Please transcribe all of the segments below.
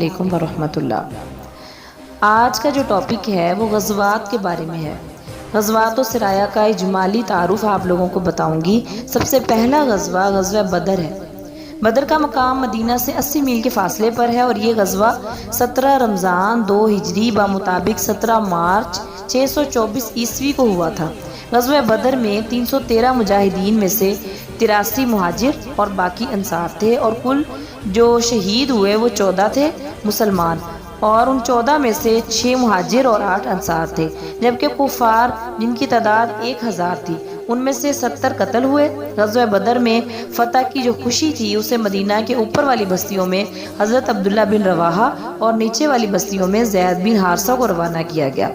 علیکم ورحمۃ اللہ۔ آج کا جو ٹاپک ہے وہ غزوات کے بارے میں ہے۔ غزوات و سرایا کا اجمالی تعارف آپ لوگوں کو بتاؤں گی۔ سب سے پہلا غزوہ غزوہ بدر ہے۔ بدر کا مقام مدینہ سے 80 میل کے فاصلے پر ہے اور یہ غزوہ 17 رمضان 2 ہجری بمطابق 17 مارچ 624 عیسوی کو ہوا تھا۔ غزوہ بدر میں 313 مجاہدین میں سے 83 مہاجر اور باقی انصار تھے، اور کل جو شہید ہوئے وہ 14 تھے مسلمان، اور ان 14 میں سے 6 مہاجر اور 8 انصار تھے، جبکہ کفار جن کی تعداد 1000 تھی ان میں سے 70 قتل ہوئے۔ غزوہ بدر میں فتح کی جو خوشی تھی اسے مدینہ کے اوپر والی بستیوں میں حضرت عبداللہ بن رواحہ اور نیچے والی بستیوں میں زید بن حارثہ کو روانہ کیا گیا۔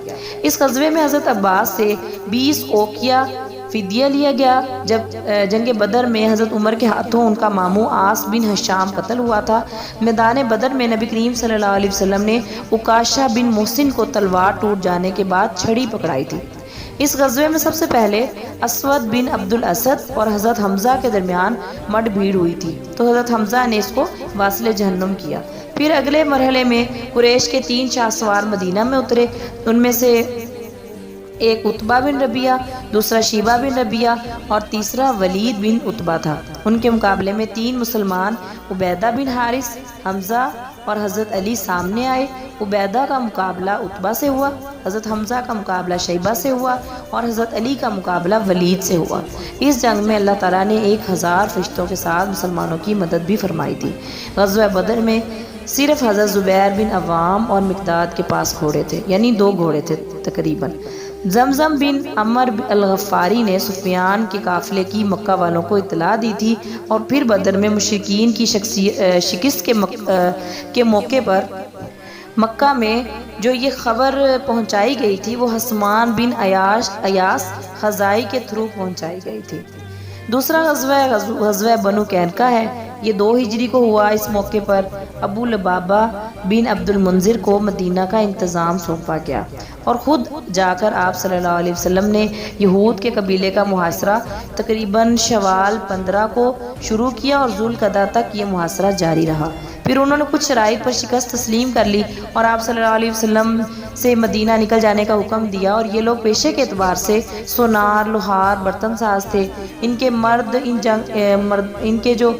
اس غزوے میں حضرت عباس سے 20 اوقیہ فدیہ لیا گیا۔ جب جنگ بدر میں حضرت عمر کے ہاتھوں ان کا ماموں عاص بن ہشام قتل ہوا تھا۔ میدان بدر میں نبی کریم صلی اللہ علیہ وسلم نے عکاشہ بن محسن کو تلوار ٹوٹ جانے کے بعد چھڑی پکڑائی تھی۔ اس غزوے میں سب سے پہلے اسود بن عبد الاسد اور حضرت حمزہ کے درمیان مڈ بھیڑ ہوئی تھی، تو حضرت حمزہ نے اس کو واصل جہنم کیا۔ پھر اگلے مرحلے میں قریش کے 3 شاہ سوار مدینہ میں اترے۔ ان میں سے ایک عتبہ بن ربیعہ، دوسرا شیبہ بن ربیعہ اور تیسرا ولید بن عتبہ تھا۔ ان کے مقابلے میں 3 مسلمان عبیدہ بن حارث، حمزہ اور حضرت علی سامنے آئے۔ عبیدہ کا مقابلہ عتبہ سے ہوا، حضرت حمزہ کا مقابلہ شیبہ سے ہوا اور حضرت علی کا مقابلہ ولید سے ہوا۔ اس جنگ میں اللہ تعالیٰ نے 1000 فرشتوں کے ساتھ مسلمانوں کی مدد بھی فرمائی تھی۔ غزوہ بدر میں صرف حضرت زبیر بن عوام اور مقداد کے پاس گھوڑے تھے، یعنی 2 گھوڑے تھے تقریباً۔ زمزم بن عمر الغفاری نے سفیان کے قافلے کی مکہ والوں کو اطلاع دی تھی، اور پھر بدر میں مشرکین کی شکست کے موقع پر مکہ میں جو یہ خبر پہنچائی گئی تھی وہ حسمان بن ایاس خزائی کے تھرو پہنچائی گئی تھی۔ دوسرا غزوہ بنو قینقاع ہے۔ یہ 2 ہجری کو ہوا۔ اس موقع پر ابو لبابہ بن عبد المنذر کو مدینہ کا انتظام سونپا گیا، اور خود جا کر آپ صلی اللہ علیہ وسلم نے یہود کے قبیلے کا محاصرہ تقریباً شوال 15 کو شروع کیا اور ذوالقعدہ تک یہ محاصرہ جاری رہا۔ پھر انہوں نے کچھ شرائط پر شکست تسلیم کر لی اور آپ صلی اللہ علیہ وسلم سے مدینہ نکل جانے کا حکم دیا، اور یہ لوگ پیشے کے اعتبار سے سونار، لوہار، برتن ساز تھے۔ ان کے جو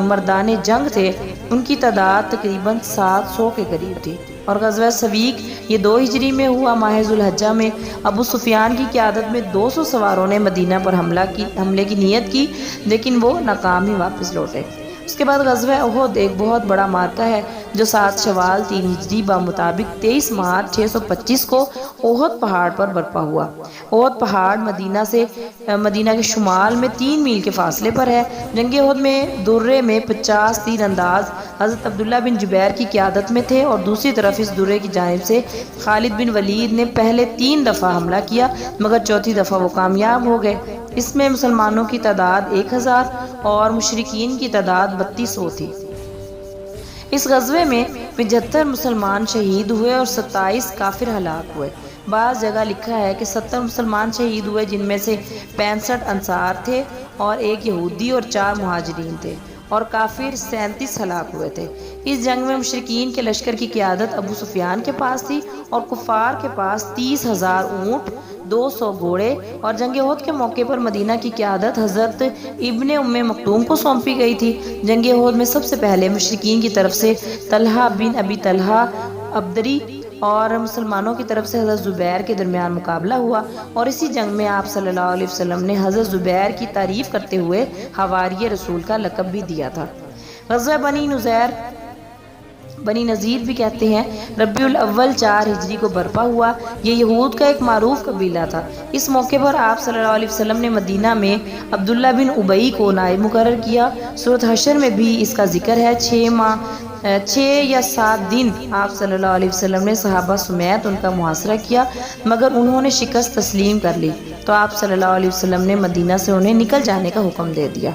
مردان جنگ تھے ان کی تعداد تقریباً 700 کے قریب تھی۔ اور غزوہ سویق یہ 2 ہجری میں ہوا۔ ماہ ذوالحجہ میں ابو سفیان کی قیادت میں 200 سواروں نے مدینہ پر حملے کی نیت کی، لیکن وہ ناکام ہی واپس لوٹے۔ اس کے بعد غزوہ احد ایک بہت بڑا معرکہ ہے جو 7 شوال 3 ہجری بمطابق 23 مارچ 625 کو احد پہاڑ پر برپا ہوا۔ احد پہاڑ مدینہ کے شمال میں 3 میل کے فاصلے پر ہے۔ جنگ احد میں درے میں 50 تیر انداز حضرت عبداللہ بن جبیر کی قیادت میں تھے، اور دوسری طرف اس درے کی جانب سے خالد بن ولید نے پہلے 3 دفعہ حملہ کیا، مگر چوتھی دفعہ وہ کامیاب ہو گئے۔ اس میں مسلمانوں کی تعداد 1000 اور مشرکین کی تعداد 3200 تھی۔ اس غزوے میں 75 مسلمان شہید ہوئے اور 27 کافر ہلاک ہوئے۔ بعض جگہ لکھا ہے کہ 70 مسلمان شہید ہوئے، جن میں سے 65 انصار تھے اور 1 یہودی اور 4 مہاجرین تھے، اور کافر 37 ہلاک ہوئے تھے۔ اس جنگ میں مشرکین کے لشکر کی قیادت ابو سفیان کے پاس تھی، اور کفار کے پاس 30,000 اونٹ، 200 گھوڑے، اور جنگ احد کے موقع پر مدینہ کی قیادت حضرت ابن ام مکتوم کو سونپی گئی تھی۔ جنگ احد میں سب سے پہلے مشرکین کی طرف سے طلحہ بن ابی طلحہ عبدری اور مسلمانوں کی طرف سے حضرت زبیر کے درمیان مقابلہ ہوا، اور اسی جنگ میں آپ صلی اللہ علیہ وسلم نے حضرت زبیر کی تعریف کرتے ہوئے حواری رسول کا لقب بھی دیا تھا۔ غزوہ بنی نذیر بھی کہتے ہیں، ربیع الاول 4 ہجری کو برپا ہوا۔ یہ یہود کا ایک معروف قبیلہ تھا۔ اس موقع پر آپ صلی اللہ علیہ وسلم نے مدینہ میں عبداللہ بن ابی کو نائب مقرر کیا۔ سورۃ حشر میں بھی اس کا ذکر ہے۔ 6 یا 7 دن آپ صلی اللہ علیہ وسلم نے صحابہ سمیت ان کا محاصرہ کیا، مگر انہوں نے شکست تسلیم کر لی، تو آپ صلی اللہ علیہ وسلم نے مدینہ سے انہیں نکل جانے کا حکم دے دیا۔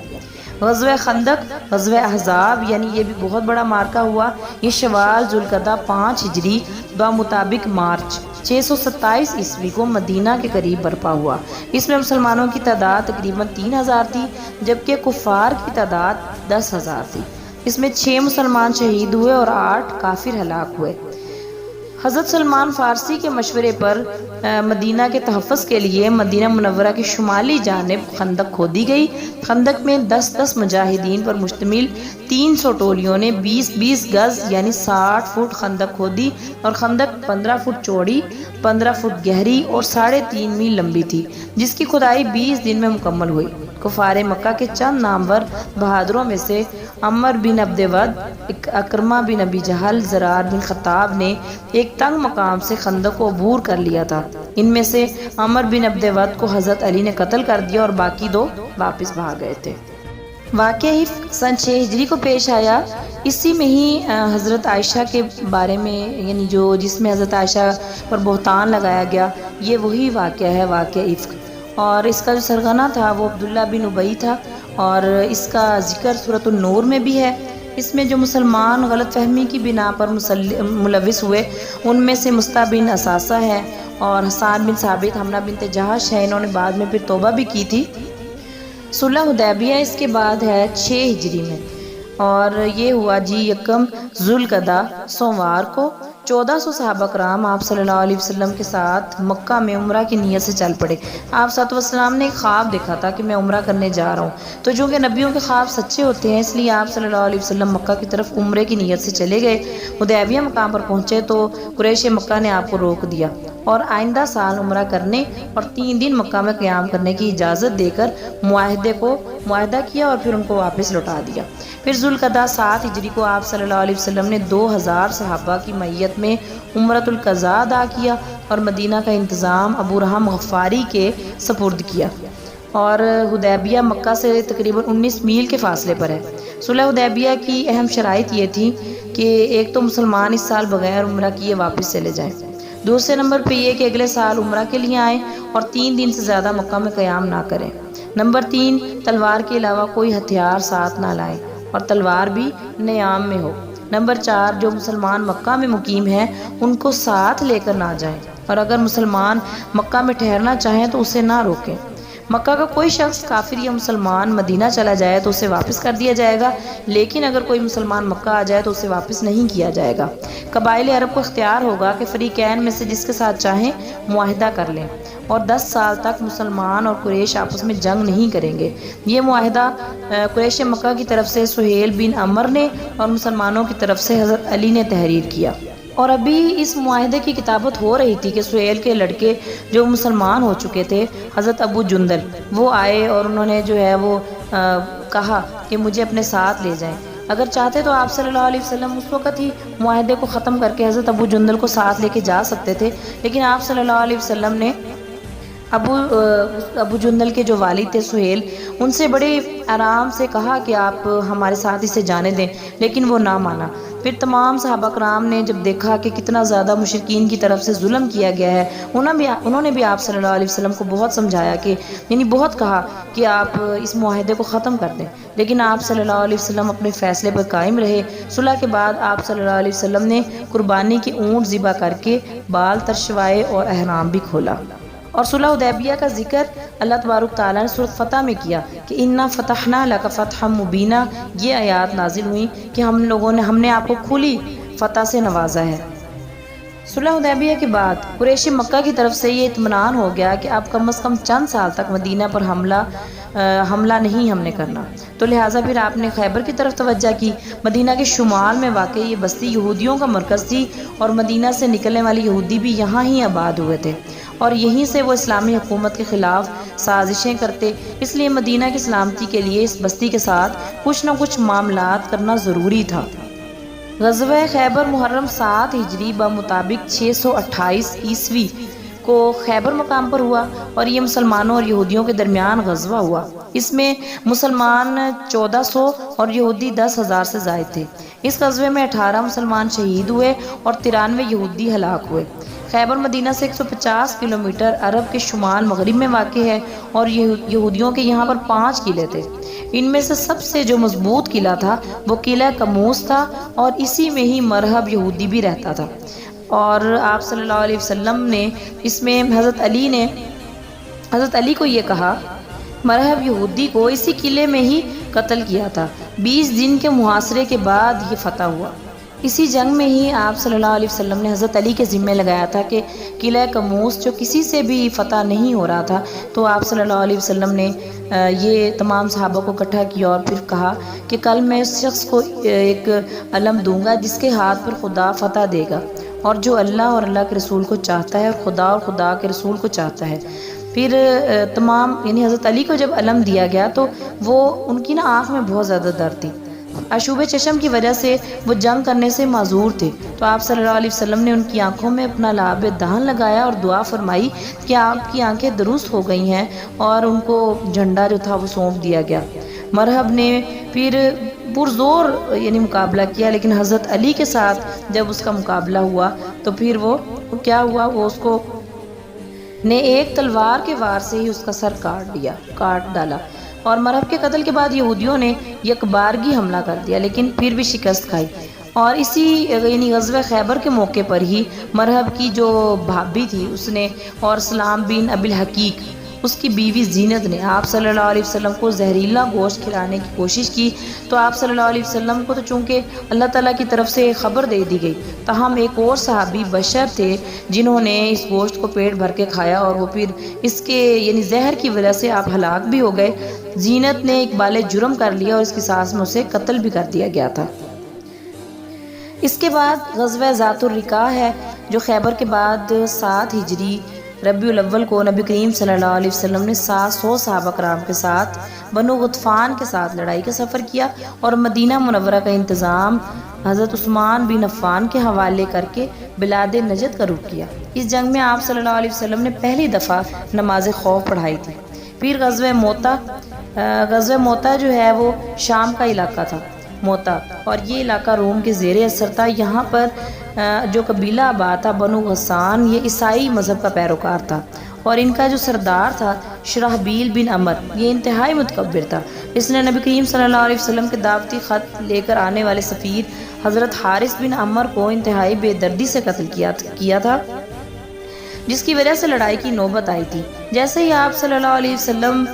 غزوہ خندق، غزوہ احزاب، یعنی یہ بھی بہت بڑا معرکہ ہوا۔ یہ شوال ذوالقعدہ 5 ہجری بمطابق مارچ 627 عیسوی کو مدینہ کے قریب برپا ہوا۔ اس میں مسلمانوں کی تعداد تقریباً 3000 تھی، جبکہ کفار کی تعداد 10,000 تھی۔ اس میں 6 مسلمان شہید ہوئے اور 8 کافر ہلاک ہوئے۔ حضرت سلمان فارسی کے مشورے پر مدینہ کے تحفظ کے لیے مدینہ منورہ کی شمالی جانب خندق کھودی گئی۔ خندق میں 10 مجاہدین پر مشتمل 300 ٹولیوں نے 20 گز یعنی 60 فٹ خندق کھودی، اور خندق 15 فٹ چوڑی، 15 فٹ گہری اور 3.5 میل لمبی تھی، جس کی کھدائی 20 دن میں مکمل ہوئی۔ کفار مکہ کے چند نامور بہادروں میں سے عمر بن عبد ود، اکرمہ بن ابی جہل، زرار بن خطاب نے ایک تنگ مقام سے خندق کو عبور کر لیا تھا۔ ان میں سے عمر بن عبد ود کو حضرت علی نے قتل کر دیا اور باقی 2 واپس بھاگ گئے تھے۔ واقعہ افک سن 6 ہجری کو پیش آیا۔ اسی میں ہی حضرت عائشہ کے بارے میں، یعنی جس میں حضرت عائشہ پر بہتان لگایا گیا، یہ وہی واقعہ ہے، واقعہ افک۔ اور اس کا جو سرغنہ تھا وہ عبداللہ بن ابی تھا، اور اس کا ذکر سورۃ النور میں بھی ہے۔ اس میں جو مسلمان غلط فہمی کی بنا پر ملوث ہوئے ان میں سے مصطح بن اساسہ ہے، اور حسان بن ثابت، حمنہ بنت جہش ہے، انہوں نے بعد میں پھر توبہ بھی کی تھی۔ صلح حدیبیہ اس کے بعد ہے 6 ہجری میں، اور یہ ہوا یکم ذوالقعدہ سوموار کو۔ 1400 صحابہ کرام آپ صلی اللہ علیہ وسلم کے ساتھ مکہ میں عمرہ کی نیت سے چل پڑے۔ آپ صلی اللہ علیہ وسلم نے ایک خواب دیکھا تھا کہ میں عمرہ کرنے جا رہا ہوں، تو چونکہ نبیوں کے خواب سچے ہوتے ہیں، اس لیے آپ صلی اللہ علیہ وسلم مکہ کی طرف عمرے کی نیت سے چلے گئے۔ حدیبیہ مقام پر پہنچے تو قریش مکہ نے آپ کو روک دیا اور آئندہ سال عمرہ کرنے اور 3 دن مکہ میں قیام کرنے کی اجازت دے کر معاہدہ کیا اور پھر ان کو واپس لوٹا دیا۔ پھر ذوالقعدہ 7 ہجری کو آپ صلی اللہ علیہ وسلم نے 2000 صحابہ کی میت میں عمرۃ القضاء ادا کیا اور مدینہ کا انتظام ابو رحم غفاری کے سپرد کیا، اور حدیبیہ مکہ سے تقریباً 19 میل کے فاصلے پر ہے۔ صلح حدیبیہ کی اہم شرائط یہ تھی کہ ایک تو مسلمان اس سال بغیر عمرہ کیے واپس چلے جائیں، دوسرے نمبر پہ یہ کہ اگلے سال عمرہ کے لیے آئیں اور 3 دن سے زیادہ مکہ میں قیام نہ کریں۔ نمبر 3، تلوار کے علاوہ کوئی ہتھیار ساتھ نہ لائیں اور تلوار بھی نیام میں ہو۔ نمبر 4، جو مسلمان مکہ میں مقیم ہیں ان کو ساتھ لے کر نہ جائیں، اور اگر مسلمان مکہ میں ٹھہرنا چاہیں تو اسے نہ روکیں۔ مکہ کا کوئی شخص کافر یا مسلمان مدینہ چلا جائے تو اسے واپس کر دیا جائے گا، لیکن اگر کوئی مسلمان مکہ آ جائے تو اسے واپس نہیں کیا جائے گا۔ قبائل عرب کو اختیار ہوگا کہ فریقین میں سے جس کے ساتھ چاہیں معاہدہ کر لیں، اور 10 سال تک مسلمان اور قریش آپس میں جنگ نہیں کریں گے۔ یہ معاہدہ قریش مکہ کی طرف سے سہیل بن عمر نے اور مسلمانوں کی طرف سے حضرت علی نے تحریر کیا، اور ابھی اس معاہدے کی کتابت ہو رہی تھی کہ سہیل کے لڑکے جو مسلمان ہو چکے تھے حضرت ابو جندل، وہ آئے اور انہوں نے جو ہے وہ کہا کہ مجھے اپنے ساتھ لے جائیں۔ اگر چاہتے تو آپ صلی اللہ علیہ وسلم اس وقت ہی معاہدے کو ختم کر کے حضرت ابو جندل کو ساتھ لے کے جا سکتے تھے، لیکن آپ صلی اللہ علیہ وسلم نے ابو جندل کے جو والد تھے سہیل، ان سے بڑے آرام سے کہا کہ آپ ہمارے ساتھ اسے جانے دیں، لیکن وہ نہ مانا۔ پھر تمام صحابہ کرام نے جب دیکھا کہ کتنا زیادہ مشرکین کی طرف سے ظلم کیا گیا ہے، انہوں نے بھی آپ صلی اللہ علیہ وسلم کو بہت سمجھایا کہ بہت کہا کہ آپ اس معاہدے کو ختم کر دیں، لیکن آپ صلی اللہ علیہ وسلم اپنے فیصلے پر قائم رہے۔ صلح کے بعد آپ صلی اللہ علیہ وسلم نے قربانی کے اونٹ ذبح کر کے بال ترشوائے اور احرام بھی کھولا۔ اور صلح حدیبیہ کا ذکر اللہ تبارک تعالیٰ نے سورۃ فتح میں کیا کہ انا فتحنا لک فتحا مبینا۔ یہ آیات نازل ہوئی کہ ہم نے آپ کو کھلی فتح سے نوازا ہے۔ صلح حدیبیہ کے بعد قریش مکہ کی طرف سے یہ اطمینان ہو گیا کہ اب کم از کم چند سال تک مدینہ پر حملہ نہیں ہم نے کرنا، تو لہٰذا پھر آپ نے خیبر کی طرف توجہ کی۔ مدینہ کے شمال میں واقع یہ بستی یہودیوں کا مرکز تھی، اور مدینہ سے نکلنے والے یہودی بھی یہاں ہی آباد ہوئے تھے، اور یہیں سے وہ اسلامی حکومت کے خلاف سازشیں کرتے۔ اس لیے مدینہ کی سلامتی کے لیے اس بستی کے ساتھ کچھ نہ کچھ معاملات کرنا ضروری تھا۔ غزوہ خیبر محرم 7 ہجری بمطابق 628 عیسوی کو خیبر مقام پر ہوا، اور یہ مسلمانوں اور یہودیوں کے درمیان غزوہ ہوا۔ اس میں مسلمان 1400 اور یہودی 10,000 سے زائد تھے۔ اس غزوے میں 18 مسلمان شہید ہوئے اور 93 یہودی ہلاک ہوئے۔ خیبر مدینہ سے 150 کلومیٹر عرب کے شمال مغرب میں واقع ہے، اور یہودیوں کے یہاں پر 5 قلعے تھے۔ ان میں سے سب سے جو مضبوط قلعہ تھا وہ قلعہ کموس تھا، اور اسی میں ہی مرہب یہودی بھی رہتا تھا۔ اور آپ صلی اللہ علیہ وسلم نے اس میں حضرت علی کو یہ کہا مرہب یہودی کو اسی قلعے میں ہی قتل کیا تھا۔ 20 دن کے محاصرے کے بعد یہ فتح ہوا۔ اسی جنگ میں ہی آپ صلی اللہ علیہ وسلم نے حضرت علی کے ذمہ لگایا تھا کہ قلعہ کموس جو کسی سے بھی فتح نہیں ہو رہا تھا، تو آپ صلی اللہ علیہ وسلم نے یہ تمام صحابہ کو اکٹھا کیا اور پھر کہا کہ کل میں اس شخص کو ایک علم دوں گا جس کے ہاتھ پر خدا فتح دے گا، اور جو اللہ اور اللہ کے رسول کو چاہتا ہے اور خدا کے رسول کو چاہتا ہے۔ پھر تمام یعنی حضرت علی کو جب علم دیا گیا تو وہ ان کی آنکھ میں بہت زیادہ درد تھی، آشوب چشم کی وجہ سے وہ جنگ کرنے سے معذور تھے، تو آپ صلی اللہ علیہ وسلم نے ان کی آنکھوں میں اپنا لعاب دہن لگایا اور دعا فرمائی کہ آپ کی آنکھیں درست ہو گئی ہیں، اور ان کو جھنڈا جو تھا وہ سونپ دیا گیا۔ مرہب نے پھر پرزور یعنی مقابلہ کیا، لیکن حضرت علی کے ساتھ جب اس کا مقابلہ ہوا تو پھر وہ کیا ہوا، وہ اس کو نے ایک تلوار کے وار سے ہی اس کا سر کاٹ ڈالا، اور مرہب کے قتل کے بعد یہودیوں نے یکبارگی حملہ کر دیا، لیکن پھر بھی شکست کھائی۔ اور اسی یعنی غزوہ خیبر کے موقع پر ہی مرہب کی جو بھابی تھی اس نے اور سلام بن ابی الحقیق اس کی بیوی زینت نے آپ صلی اللہ علیہ وسلم کو زہریلا گوشت کھلانے کی کوشش کی، تو آپ صلی اللہ علیہ وسلم کو تو چونکہ اللہ تعالیٰ کی طرف سے خبر دے دی گئی، تاہم ایک اور صحابی بشر تھے جنہوں نے اس گوشت کو پیٹ بھر کے کھایا، اور وہ پھر اس کے یعنی زہر کی وجہ سے آپ ہلاک بھی ہو گئے۔ زینت نے اقبال جرم کر لیا اور اس کی ساس میں اسے قتل بھی کر دیا گیا تھا۔ اس کے بعد غزوہ ذات الرقاع ہے، جو خیبر کے بعد 7 ہجری ربیع الاول کو نبی کریم صلی اللہ علیہ وسلم نے 700 صحابہ کرام کے ساتھ بنو غطفان کے ساتھ لڑائی کا سفر کیا، اور مدینہ منورہ کا انتظام حضرت عثمان بن عفان کے حوالے کر کے بلاد نجد کا رخ کیا۔ اس جنگ میں آپ صلی اللہ علیہ وسلم نے پہلی دفعہ نماز خوف پڑھائی تھی۔ پھر غزوہ موتا جو ہے وہ شام کا علاقہ تھا، موتا، اور یہ علاقہ روم کے زیر اثر تھا۔ یہاں پر جو قبیلہ آباد تھا بنو غسان، یہ عیسائی مذہب کا پیروکار تھا، اور ان کا جو سردار تھا شرحبیل بن عمر، یہ انتہائی متکبر تھا۔ اس نے نبی کریم صلی اللہ علیہ وسلم کے دعوتی خط لے کر آنے والے سفیر حضرت حارث بن عمر کو انتہائی بے دردی سے قتل کیا تھا، جس کی وجہ سے لڑائی کی نوبت آئی تھی۔ جیسے ہی آپ صلی اللہ علیہ وسلم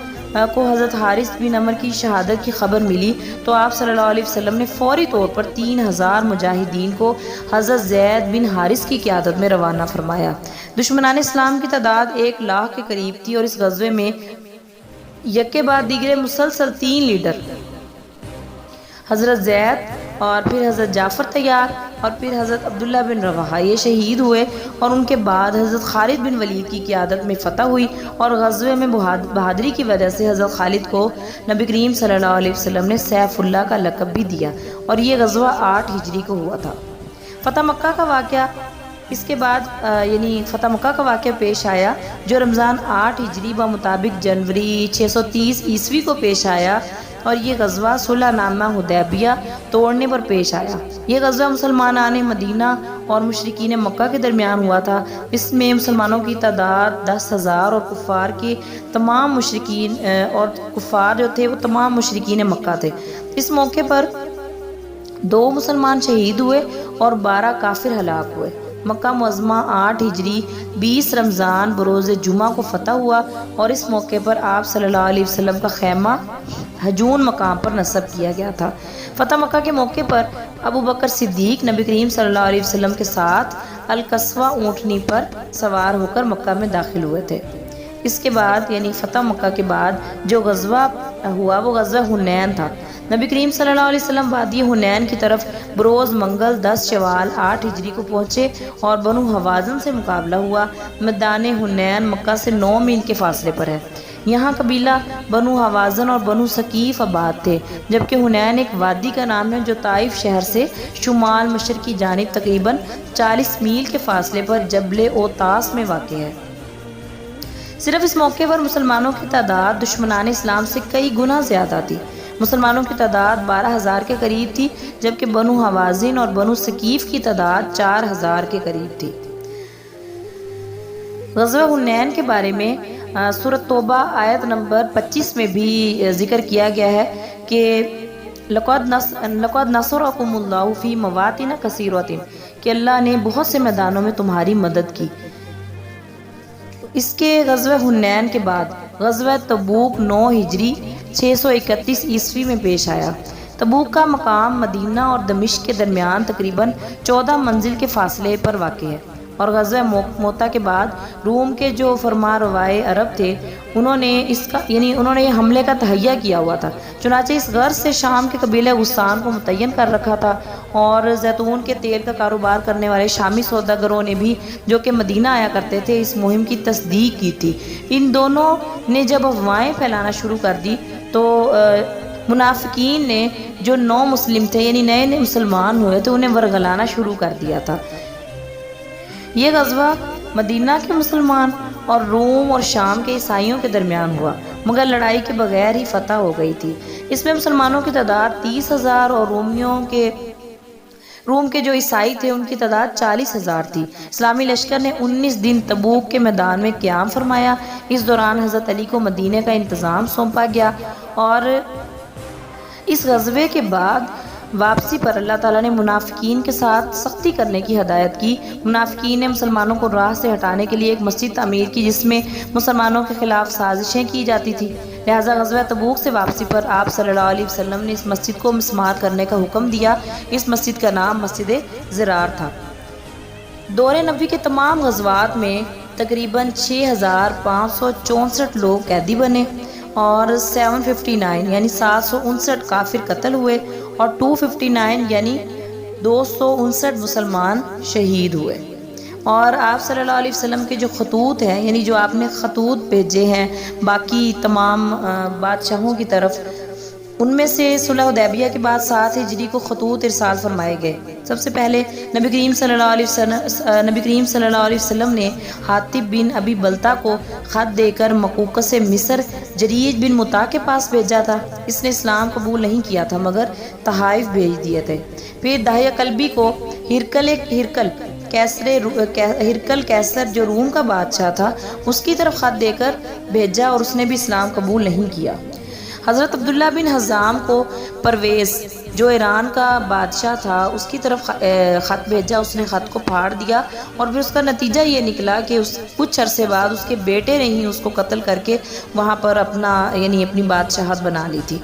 کو حضرت حارث بن عمر کی شہادت کی خبر ملی تو آپ صلی اللہ علیہ وسلم نے فوری طور پر 3000 مجاہدین کو حضرت زید بن حارث کی قیادت میں روانہ فرمایا۔ دشمنان اسلام کی تعداد 1 لاکھ کے قریب تھی، اور اس غزوے میں یکے بعد دیگرے مسلسل 3 لیڈر حضرت زید اور پھر حضرت جعفر تیار اور پھر حضرت عبداللہ بن رواحہ یہ شہید ہوئے، اور ان کے بعد حضرت خالد بن ولید کی قیادت میں فتح ہوئی، اور غزوے میں بہادری کی وجہ سے حضرت خالد کو نبی کریم صلی اللہ علیہ وسلم نے سیف اللہ کا لقب بھی دیا، اور یہ غزوہ 8 ہجری کو ہوا تھا۔ فتح مکہ کا واقعہ اس کے بعد یعنی فتح مکہ کا واقعہ پیش آیا، جو رمضان 8 ہجری بمطابق جنوری 630 عیسوی کو پیش آیا، اور یہ غزوہ صلح نامہ حدیبیہ توڑنے پر پیش آیا۔ یہ غزوہ مسلمانان مدینہ اور مشرکین مکہ کے درمیان ہوا تھا۔ اس میں مسلمانوں کی تعداد 10,000 اور کفار کے تمام مشرکین اور کفار جو تھے وہ تمام مشرکین مکہ تھے۔ اس موقع پر 2 مسلمان شہید ہوئے اور 12 کافر ہلاک ہوئے۔ مکہ معظمہ 8 ہجری 20 رمضان بروز جمعہ کو فتح ہوا، اور اس موقع پر آپ صلی اللہ علیہ وسلم کا خیمہ ہجون مقام پر نصب کیا گیا تھا۔ فتح مکہ کے موقع پر ابو بکر صدیق نبی کریم صلی اللہ علیہ وسلم کے ساتھ القصوہ اونٹنی پر سوار ہو کر مکہ میں داخل ہوئے تھے۔ اس کے بعد یعنی فتح مکہ کے بعد جو غزوہ ہوا وہ غزوہ حنین تھا۔ نبی کریم صلی اللہ علیہ وسلم وادی حنین کی طرف بروز منگل 10 شوال 8 ہجری کو پہنچے، اور بنو حوازن سے مقابلہ ہوا۔ میدان حنین مکہ سے 9 میل کے فاصلے پر ہے۔ یہاں قبیلہ بنو حوازن اور بنو ثقیف آباد تھے، جبکہ حنین ایک وادی کا نام ہے جو طائف شہر سے شمال مشرقی جانب تقریباً 40 میل کے فاصلے پر جبل اوتاس میں واقع ہے۔ صرف اس موقع پر مسلمانوں کی تعداد دشمنان اسلام سے کئی گنا زیادہ تھی۔ مسلمانوں کی تعداد 12,000 کے قریب تھی، جبکہ بنو حوازن اور بنو ثقیف کی تعداد 4,000 کے قریب تھی۔ غزوہ حنین کے بارے میں سورۃ توبہ آیت نمبر 25 میں بھی ذکر کیا گیا ہے کہ لَقَدْ نَصَرَكُمُ اللَّهُ فِي مَوَاطِنَ كَثِيرَةٍ، کہ اللہ نے بہت سے میدانوں میں تمہاری مدد کی۔ اس کے غزوہ حنین کے بعد غزوہ تبوک 9 ہجری 631 عیسوی میں پیش آیا۔ تبوک کا مقام مدینہ اور دمشق کے درمیان تقریباً 14 منزل کے فاصلے پر واقع ہے، اور غزوہ موتا کے بعد روم کے جو فرما روائے عرب تھے انہوں نے یہ حملے کا تہیہ کیا ہوا تھا۔ چنانچہ اس غرض سے شام کے قبیلہ غسان کو متعین کر رکھا تھا، اور زیتون کے تیل کا کاروبار کرنے والے شامی سوداگروں نے بھی جو کہ مدینہ آیا کرتے تھے اس مہم کی تصدیق کی تھی۔ ان دونوں نے جب افواہیں پھیلانا شروع کر دی تو منافقین نے جو نو مسلم تھے یعنی نئے نئے مسلمان ہوئے تھے انہیں ورگلانا شروع کر دیا تھا۔ یہ غزوہ مدینہ کے مسلمان اور روم اور شام کے عیسائیوں کے درمیان ہوا، مگر لڑائی کے بغیر ہی فتح ہو گئی تھی۔ اس میں مسلمانوں کی تعداد 30,000 اور روم کے جو عیسائی تھے ان کی تعداد 40,000 تھی۔ اسلامی لشکر نے 19 دن تبوک کے میدان میں قیام فرمایا۔ اس دوران حضرت علی کو مدینے کا انتظام سونپا گیا، اور اس غزوے کے بعد واپسی پر اللہ تعالیٰ نے منافقین کے ساتھ سختی کرنے کی ہدایت کی۔ منافقین نے مسلمانوں کو راہ سے ہٹانے کے لیے ایک مسجد تعمیر کی جس میں مسلمانوں کے خلاف سازشیں کی جاتی تھی، لہٰذا غزوہ تبوک سے واپسی پر آپ صلی اللہ علیہ وسلم نے اس مسجد کو مسمار کرنے کا حکم دیا۔ اس مسجد کا نام مسجد ضرار تھا۔ دور نبوی کے تمام غزوات میں تقریباً 6,564 لوگ قیدی بنے، اور 759 یعنی 759 کافر قتل ہوئے، اور 259 یعنی 259 مسلمان شہید ہوئے۔ اور آپ صلی اللہ علیہ وسلم کے جو خطوط ہیں یعنی جو آپ نے خطوط بھیجے ہیں باقی تمام بادشاہوں کی طرف، ان میں سے صلح حدیبیہ کے بعد 7 ہجری کو خطوط ارسال فرمائے گئے۔ سب سے پہلے نبی کریم صلی اللہ علیہ وسلم نے حاطب بن ابی بلتہ کو خط دے کر مقوقس مصر جریج بن مطاع کے پاس بھیجا تھا۔ اس نے اسلام قبول نہیں کیا تھا مگر تحائف بھیج دیے تھے۔ پھر دحیہ کلبی کو ہرکل کیسر جو روم کا بادشاہ تھا اس کی طرف خط دے کر بھیجا، اور اس نے بھی اسلام قبول نہیں کیا۔ حضرت عبداللہ بن حزام کو پرویز جو ایران کا بادشاہ تھا اس کی طرف خط بھیجا، اس نے خط کو پھاڑ دیا، اور پھر اس کا نتیجہ یہ نکلا کہ کچھ عرصے بعد اس کے بیٹے نے ہی اس کو قتل کر کے وہاں پر اپنی بادشاہت بنا لی تھی۔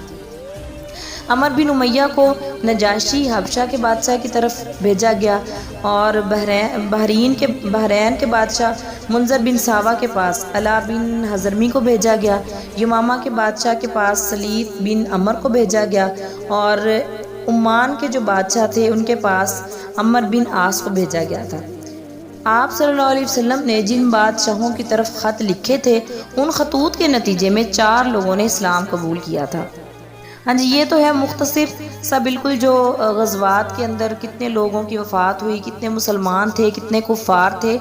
عمر بن امیہ کو نجاشی حبشہ کے بادشاہ کی طرف بھیجا گیا، اور بحرین کے بادشاہ منذر بن ساوا کے پاس علا بن حضرمی کو بھیجا گیا۔ یمامہ کے بادشاہ کے پاس سلیط بن عمر کو بھیجا گیا، اور عمان کے جو بادشاہ تھے ان کے پاس عمر بن عاص کو بھیجا گیا تھا۔ آپ صلی اللہ علیہ وسلم نے جن بادشاہوں کی طرف خط لکھے تھے ان خطوط کے نتیجے میں 4 لوگوں نے اسلام قبول کیا تھا۔ ہاں جی، یہ تو ہے مختصر سا بالکل جو غزوات کے اندر کتنے لوگوں کی وفات ہوئی، کتنے مسلمان تھے، کتنے کفار تھے،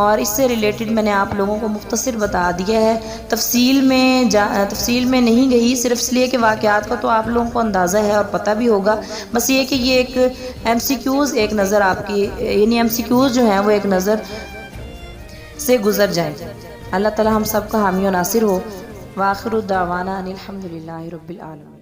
اور اس سے ریلیٹڈ میں نے آپ لوگوں کو مختصر بتا دیا ہے۔ تفصیل میں نہیں گئی، صرف اس لیے کہ واقعات کا تو آپ لوگوں کو اندازہ ہے اور پتہ بھی ہوگا، بس یہ کہ یہ ایک MCQs ایک نظر آپ کی یعنی MCQs جو ہیں وہ ایک نظر سے گزر جائیں۔ اللہ تعالی ہم سب کا حامی و ناصر ہو۔ وآخر دعوانا ان الحمد للہ رب العالمین۔